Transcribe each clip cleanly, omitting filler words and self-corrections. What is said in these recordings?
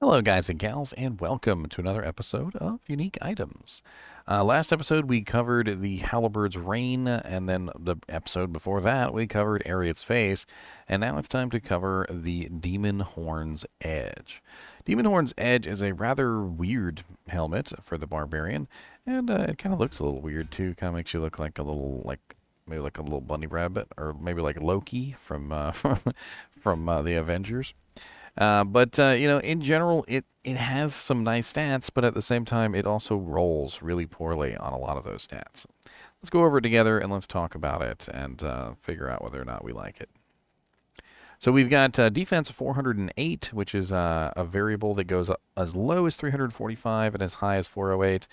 Hello, guys and gals, and welcome to another episode of Unique Items. Last episode, we covered the Halberdian's Reign, and then the episode before that, we covered Arreat's Face, and now it's time to cover the Demonhorn's Edge. Demonhorn's Edge is a rather weird helmet for the Barbarian, and it kind of looks a little weird, too. Kind of makes you look like a little, maybe like a little bunny rabbit, or maybe like Loki from, from the Avengers. In general, it has some nice stats, but at the same time, it also rolls really poorly on a lot of those stats. Let's go over it together and let's talk about it and figure out whether or not we like it. So we've got defense 408, which is a variable that goes as low as 345 and as high as 408.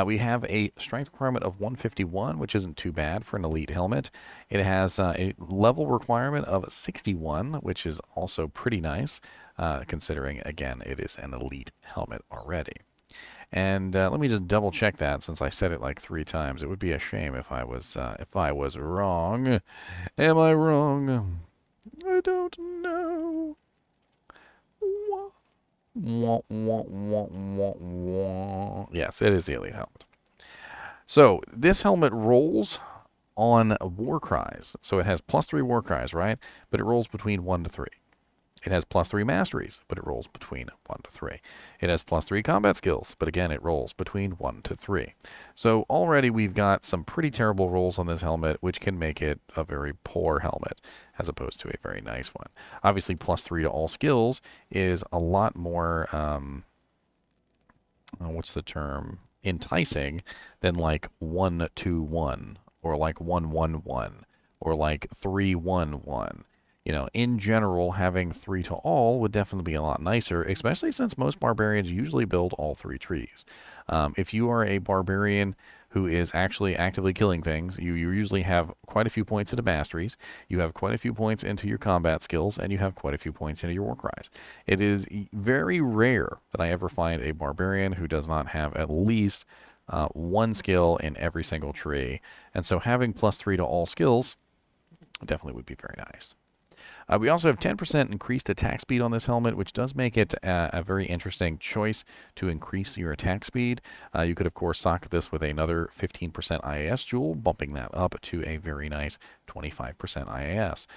We have a strength requirement of 151, which isn't too bad for an elite helmet. It has a level requirement of 61, which is also pretty nice, considering, again, it is an elite helmet already. And let me just double check that since I said it like 3 times. It would be a shame if I was wrong. Am I wrong? I don't know. Yes, it is the elite helmet. So this helmet rolls on Warcries. So it has +3 Warcries, right? But it rolls between 1 to 3. It has +3 Masteries, but it rolls between 1 to 3. It has +3 combat skills, but again, it rolls between 1 to 3. So already we've got some pretty terrible rolls on this helmet, which can make it a very poor helmet, as opposed to a very nice one. Obviously, +3 to all skills is a lot more, what's the term? Enticing than like 1-2-1, or like 1-1-1, or like 3-1-1. In general, having 3 to all would definitely be a lot nicer, especially since most barbarians usually build all 3 trees. If you are a barbarian who is actually actively killing things, you usually have quite a few points into Masteries, you have quite a few points into your combat skills, and you have quite a few points into your Warcries. It is very rare that I ever find a barbarian who does not have at least 1 skill in every single tree, and so having +3 to all skills definitely would be very nice. We also have 10% increased attack speed on this helmet, which does make it a very interesting choice to increase your attack speed. You could, of course, socket this with another 15% IAS jewel, bumping that up to a very nice 25% IAS.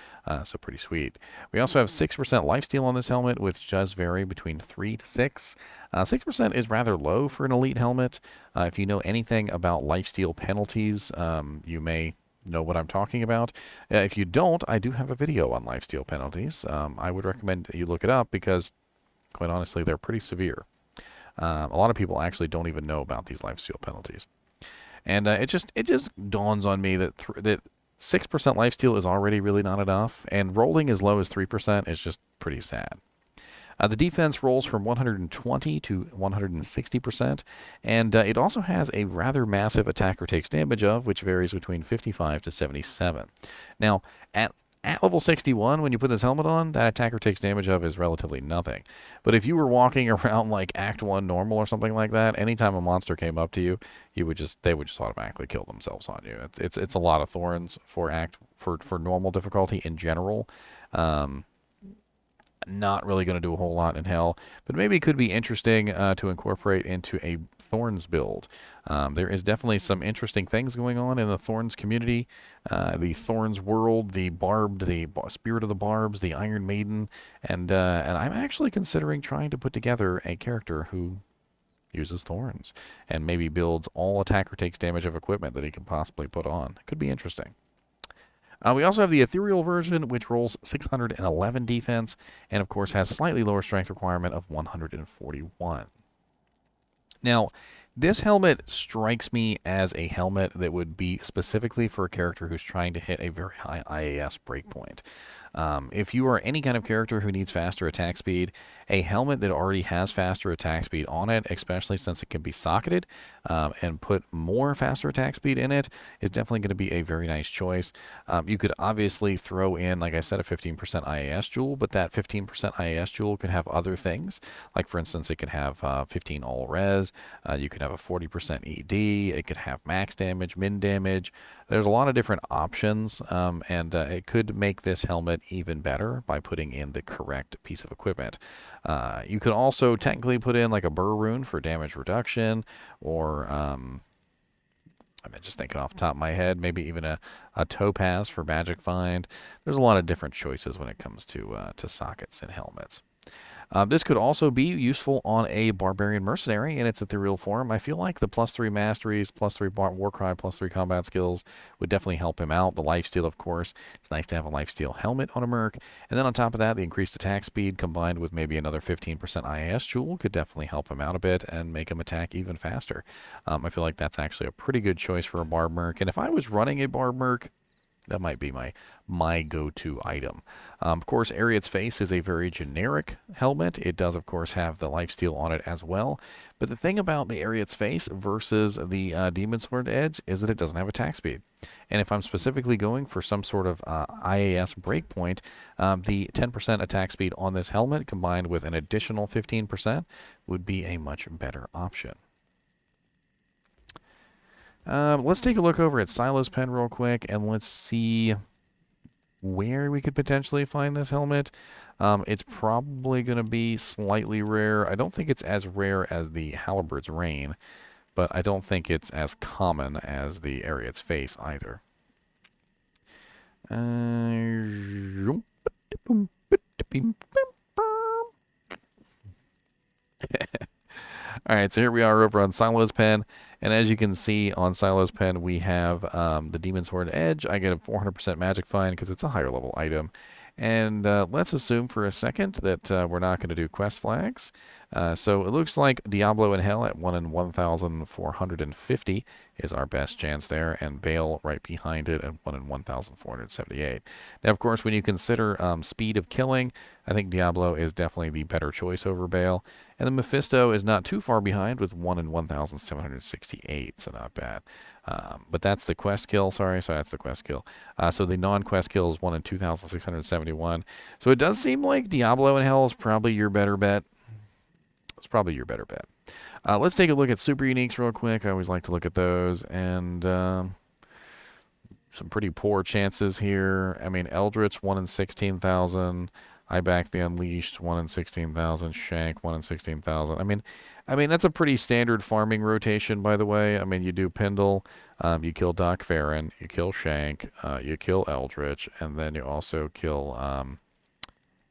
So pretty sweet. We also have 6% lifesteal on this helmet, which does vary between 3 to 6. 6% is rather low for an elite helmet. If you know anything about lifesteal penalties, you may know what I'm talking about. If you don't, I do have a video on lifesteal penalties. I would recommend that you look it up because, quite honestly, they're pretty severe. A lot of people actually don't even know about these lifesteal penalties. And it just dawns on me that 6% lifesteal is already really not enough, and rolling as low as 3% is just pretty sad. The defense rolls from 120 to 160%, and it also has a rather massive attacker takes damage of, which varies between 55 to 77. Now, at level 61, when you put this helmet on, that attacker takes damage of is relatively nothing. But if you were walking around like Act 1 normal or something like that, anytime a monster came up to you, they would just automatically kill themselves on you. It's a lot of thorns for normal difficulty in general. Not really going to do a whole lot in Hell, but maybe it could be interesting to incorporate into a Thorns build. There is definitely some interesting things going on in the Thorns community, the Thorns world, the Spirit of the Barbs, the Iron Maiden, and I'm actually considering trying to put together a character who uses Thorns and maybe builds all attacker takes damage of equipment that he can possibly put on. It could be interesting. We also have the ethereal version, which rolls 611 defense, and of course has slightly lower strength requirement of 141. Now, this helmet strikes me as a helmet that would be specifically for a character who's trying to hit a very high IAS breakpoint. If you are any kind of character who needs faster attack speed, a helmet that already has faster attack speed on it, especially since it can be socketed and put more faster attack speed in it, is definitely going to be a very nice choice. You could obviously throw in, like I said, a 15% IAS jewel, but that 15% IAS jewel could have other things. Like, for instance, it could have 15 all res, you could have a 40% ED, it could have max damage, min damage. There's a lot of different options, and it could make this helmet even better by putting in the correct piece of equipment. You could also technically put in like a burr rune for damage reduction, or I'm just thinking off the top of my head, maybe even a topaz for magic find. There's a lot of different choices when it comes to sockets and helmets. This could also be useful on a Barbarian Mercenary in its ethereal form. I feel like the +3 Masteries, +3 Warcry, +3 combat skills would definitely help him out. The lifesteal, of course. It's nice to have a lifesteal helmet on a Merc. And then on top of that, the increased attack speed combined with maybe another 15% IAS jewel could definitely help him out a bit and make him attack even faster. I feel like that's actually a pretty good choice for a Barb Merc. And if I was running a Barb Merc, that might be my go-to item. Of course, Arreat's Face is a very generic helmet. It does, of course, have the lifesteal on it as well. But the thing about the Arreat's Face versus the Demonsword Edge is that it doesn't have attack speed. And if I'm specifically going for some sort of IAS breakpoint, the 10% attack speed on this helmet combined with an additional 15% would be a much better option. Let's take a look over at Silo's Pen real quick, and let's see where we could potentially find this helmet. It's probably going to be slightly rare. I don't think it's as rare as the Halberd's Rain, but I don't think it's as common as the Arreat's Face either. Alright, so here we are over on Silo's Pen, and as you can see on Silo's Pen, we have the Demonsword Edge. I get a 400% magic find because it's a higher level item. And let's assume for a second that we're not going to do quest flags. So it looks like Diablo in Hell at 1 in 1,450 is our best chance there, and Bale right behind it at 1 in 1,478. Now, of course, when you consider speed of killing, I think Diablo is definitely the better choice over Bale. And then Mephisto is not too far behind with 1 in 1,768, so not bad. But that's the quest kill. Sorry, that's the quest kill. So the non-quest kill is 1 in 2,671. So it does seem like Diablo in Hell is probably your better bet. It's probably your better bet. Let's take a look at super uniques real quick. I always like to look at those. And some pretty poor chances here. I mean, Eldritch, 1 in 16,000. I back the Unleashed, 1 in 16,000. Shank, 1 in 16,000. I mean, that's a pretty standard farming rotation, by the way. I mean, you do Pindle, you kill Doc Farron, you kill Shank, you kill Eldritch, and then you also kill,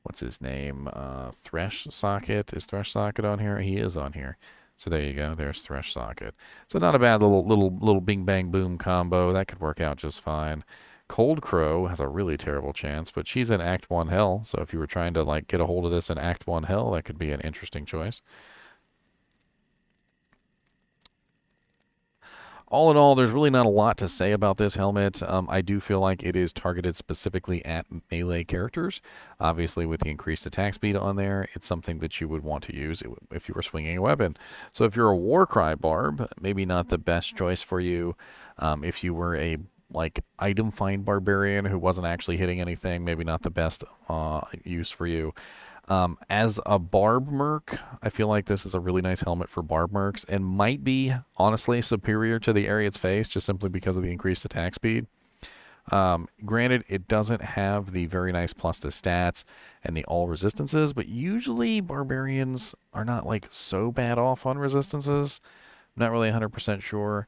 what's his name? Thresh Socket. Is Thresh Socket on here? He is on here. So there you go. There's Thresh Socket. So not a bad little bing bang boom combo. That could work out just fine. Cold Crow has a really terrible chance, but she's in Act 1 Hell. So if you were trying to like get a hold of this in Act 1 Hell, that could be an interesting choice. All in all, there's really not a lot to say about this helmet. I do feel like it is targeted specifically at melee characters. Obviously, with the increased attack speed on there, it's something that you would want to use if you were swinging a weapon. So if you're a Warcry Barb, maybe not the best choice for you. If you were a item find Barbarian who wasn't actually hitting anything, maybe not the best use for you. As a Barb Merc, I feel like this is a really nice helmet for Barb Mercs and might be, honestly, superior to the Arreat's Face just simply because of the increased attack speed. Granted, it doesn't have the very nice plus to stats and the all resistances, but usually Barbarians are not like so bad off on resistances. I'm not really 100% sure.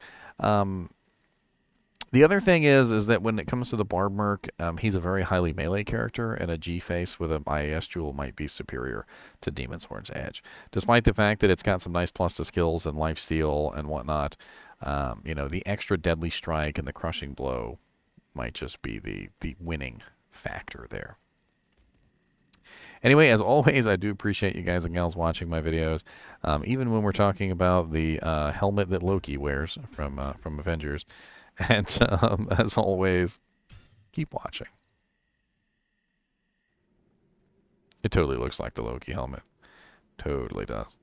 The other thing is that when it comes to the Barb Merc, he's a very highly melee character, and a G-Face with an IAS jewel might be superior to Demonhorn's Edge. Despite the fact that it's got some nice plus to skills and lifesteal and whatnot, you know, the extra deadly strike and the crushing blow might just be the winning factor there. Anyway, as always, I do appreciate you guys and gals watching my videos, even when we're talking about the helmet that Loki wears from Avengers. And as always, keep watching. It totally looks like the Loki helmet. Totally does.